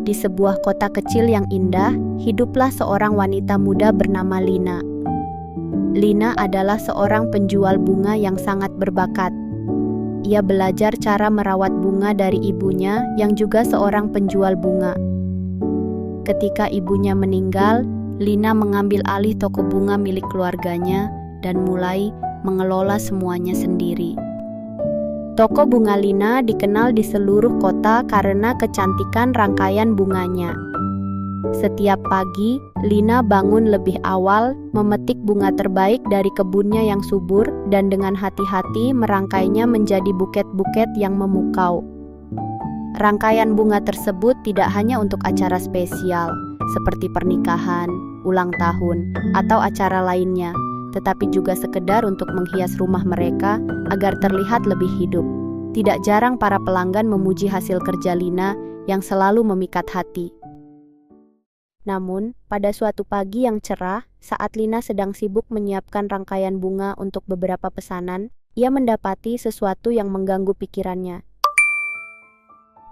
Di sebuah kota kecil yang indah, hiduplah seorang wanita muda bernama Lina. Lina adalah seorang penjual bunga yang sangat berbakat. Ia belajar cara merawat bunga dari ibunya yang juga seorang penjual bunga. Ketika ibunya meninggal, Lina mengambil alih toko bunga milik keluarganya dan mulai mengelola semuanya sendiri. Toko bunga Lina dikenal di seluruh kota karena kecantikan rangkaian bunganya. Setiap pagi, Lina bangun lebih awal, memetik bunga terbaik dari kebunnya yang subur, dan dengan hati-hati merangkainya menjadi buket-buket yang memukau. Rangkaian bunga tersebut tidak hanya untuk acara spesial, seperti pernikahan, ulang tahun, atau acara lainnya, tetapi juga sekedar untuk menghias rumah mereka agar terlihat lebih hidup. Tidak jarang para pelanggan memuji hasil kerja Lina yang selalu memikat hati. Namun, pada suatu pagi yang cerah, saat Lina sedang sibuk menyiapkan rangkaian bunga untuk beberapa pesanan, ia mendapati sesuatu yang mengganggu pikirannya.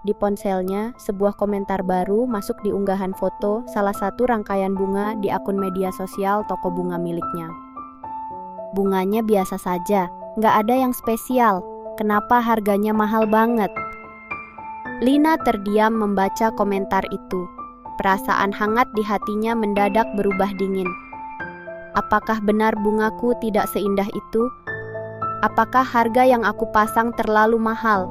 Di ponselnya, sebuah komentar baru masuk di unggahan foto salah satu rangkaian bunga di akun media sosial toko bunga miliknya. Bunganya biasa saja, nggak ada yang spesial. Kenapa harganya mahal banget? Lina terdiam membaca komentar itu. Perasaan hangat di hatinya mendadak berubah dingin. Apakah benar bungaku tidak seindah itu? Apakah harga yang aku pasang terlalu mahal?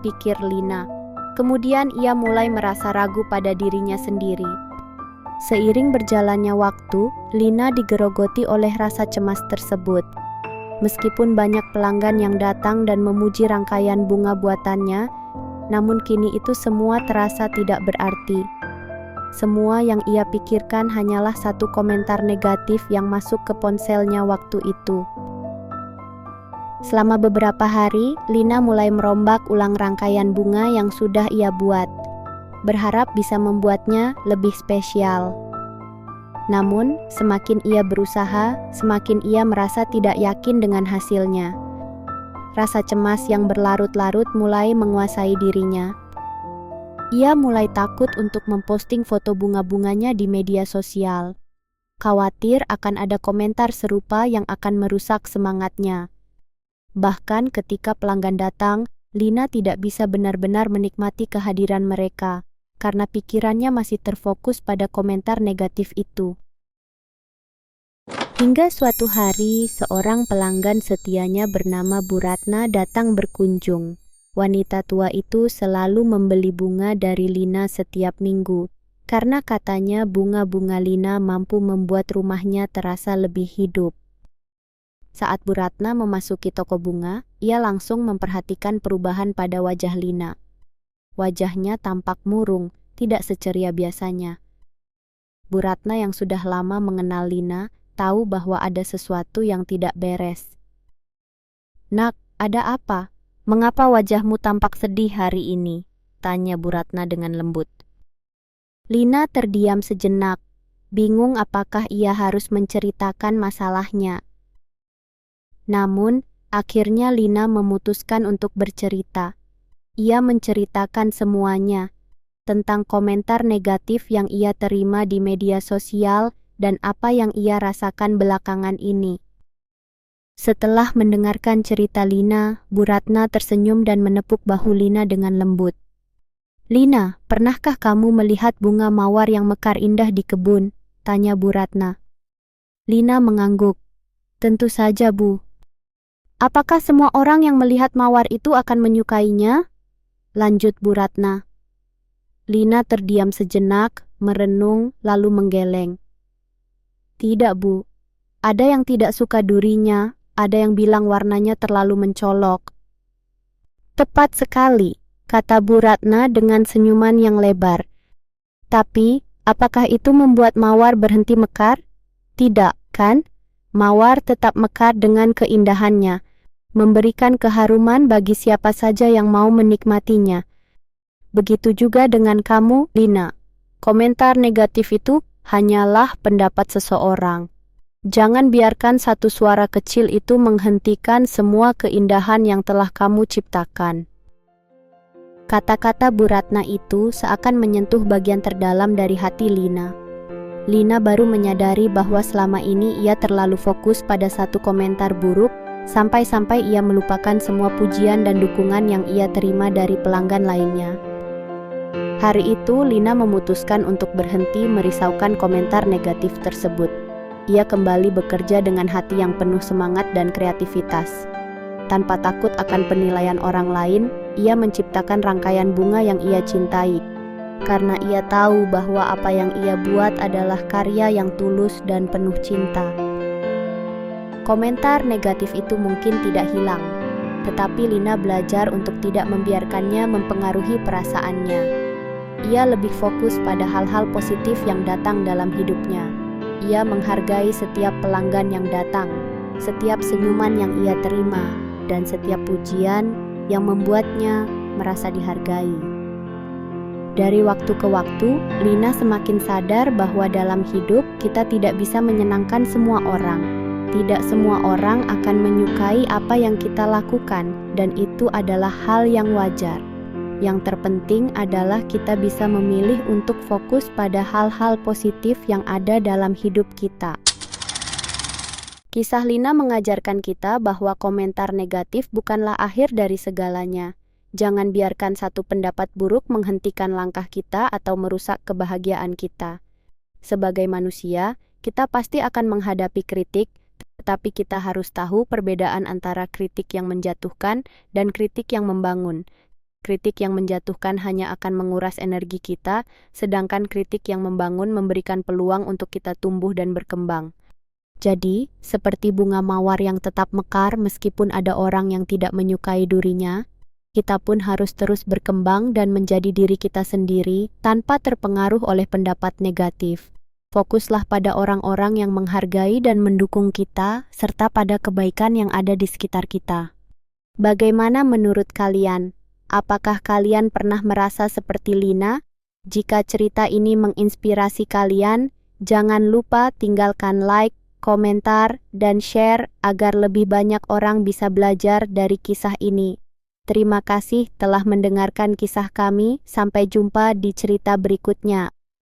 Pikir Lina. Kemudian ia mulai merasa ragu pada dirinya sendiri. Seiring berjalannya waktu, Lina digerogoti oleh rasa cemas tersebut. Meskipun banyak pelanggan yang datang dan memuji rangkaian bunga buatannya, namun kini itu semua terasa tidak berarti. Semua yang ia pikirkan hanyalah satu komentar negatif yang masuk ke ponselnya waktu itu. Selama beberapa hari, Lina mulai merombak ulang rangkaian bunga yang sudah ia buat, berharap bisa membuatnya lebih spesial. Namun, semakin ia berusaha, semakin ia merasa tidak yakin dengan hasilnya. Rasa cemas yang berlarut-larut mulai menguasai dirinya. Ia mulai takut untuk memposting foto bunga-bunganya di media sosial. Khawatir akan ada komentar serupa yang akan merusak semangatnya. Bahkan ketika pelanggan datang, Lina tidak bisa benar-benar menikmati kehadiran mereka, karena pikirannya masih terfokus pada komentar negatif itu. Hingga suatu hari, seorang pelanggan setianya bernama Bu Ratna datang berkunjung. Wanita tua itu selalu membeli bunga dari Lina setiap minggu, karena katanya bunga-bunga Lina mampu membuat rumahnya terasa lebih hidup. Saat Bu Ratna memasuki toko bunga, ia langsung memperhatikan perubahan pada wajah Lina. Wajahnya tampak murung, tidak seceria biasanya. Bu Ratna yang sudah lama mengenal Lina, tahu bahwa ada sesuatu yang tidak beres. "Nak, ada apa? Mengapa wajahmu tampak sedih hari ini?" tanya Bu Ratna dengan lembut. Lina terdiam sejenak, bingung apakah ia harus menceritakan masalahnya. Namun, akhirnya Lina memutuskan untuk bercerita. Ia menceritakan semuanya, tentang komentar negatif yang ia terima di media sosial dan apa yang ia rasakan belakangan ini. Setelah mendengarkan cerita Lina, Bu Ratna tersenyum dan menepuk bahu Lina dengan lembut. "Lina, pernahkah kamu melihat bunga mawar yang mekar indah di kebun?" tanya Bu Ratna. Lina mengangguk. "Tentu saja, Bu." "Apakah semua orang yang melihat mawar itu akan menyukainya?" lanjut Bu Ratna. Lina terdiam sejenak, merenung, lalu menggeleng. "Tidak, Bu. Ada yang tidak suka durinya, ada yang bilang warnanya terlalu mencolok." "Tepat sekali," kata Bu Ratna dengan senyuman yang lebar. "Tapi, apakah itu membuat mawar berhenti mekar? Tidak, kan? Mawar tetap mekar dengan keindahannya, memberikan keharuman bagi siapa saja yang mau menikmatinya. Begitu juga dengan kamu, Lina. Komentar negatif itu hanyalah pendapat seseorang. Jangan biarkan satu suara kecil itu menghentikan semua keindahan yang telah kamu ciptakan." Kata-kata Bu Ratna itu seakan menyentuh bagian terdalam dari hati Lina. Lina baru menyadari bahwa selama ini ia terlalu fokus pada satu komentar buruk, sampai-sampai ia melupakan semua pujian dan dukungan yang ia terima dari pelanggan lainnya. Hari itu, Lina memutuskan untuk berhenti merisaukan komentar negatif tersebut. Ia kembali bekerja dengan hati yang penuh semangat dan kreativitas. Tanpa takut akan penilaian orang lain, ia menciptakan rangkaian bunga yang ia cintai. Karena ia tahu bahwa apa yang ia buat adalah karya yang tulus dan penuh cinta. Komentar negatif itu mungkin tidak hilang, tetapi Lina belajar untuk tidak membiarkannya mempengaruhi perasaannya. Ia lebih fokus pada hal-hal positif yang datang dalam hidupnya. Ia menghargai setiap pelanggan yang datang, setiap senyuman yang ia terima, dan setiap pujian yang membuatnya merasa dihargai. Dari waktu ke waktu, Lina semakin sadar bahwa dalam hidup kita tidak bisa menyenangkan semua orang. Tidak semua orang akan menyukai apa yang kita lakukan, dan itu adalah hal yang wajar. Yang terpenting adalah kita bisa memilih untuk fokus pada hal-hal positif yang ada dalam hidup kita. Kisah Lina mengajarkan kita bahwa komentar negatif bukanlah akhir dari segalanya. Jangan biarkan satu pendapat buruk menghentikan langkah kita atau merusak kebahagiaan kita. Sebagai manusia, kita pasti akan menghadapi kritik, tetapi kita harus tahu perbedaan antara kritik yang menjatuhkan dan kritik yang membangun. Kritik yang menjatuhkan hanya akan menguras energi kita, sedangkan kritik yang membangun memberikan peluang untuk kita tumbuh dan berkembang. Jadi, seperti bunga mawar yang tetap mekar meskipun ada orang yang tidak menyukai durinya, kita pun harus terus berkembang dan menjadi diri kita sendiri tanpa terpengaruh oleh pendapat negatif. Fokuslah pada orang-orang yang menghargai dan mendukung kita, serta pada kebaikan yang ada di sekitar kita. Bagaimana menurut kalian? Apakah kalian pernah merasa seperti Lina? Jika cerita ini menginspirasi kalian, jangan lupa tinggalkan like, komentar, dan share agar lebih banyak orang bisa belajar dari kisah ini. Terima kasih telah mendengarkan kisah kami. Sampai jumpa di cerita berikutnya.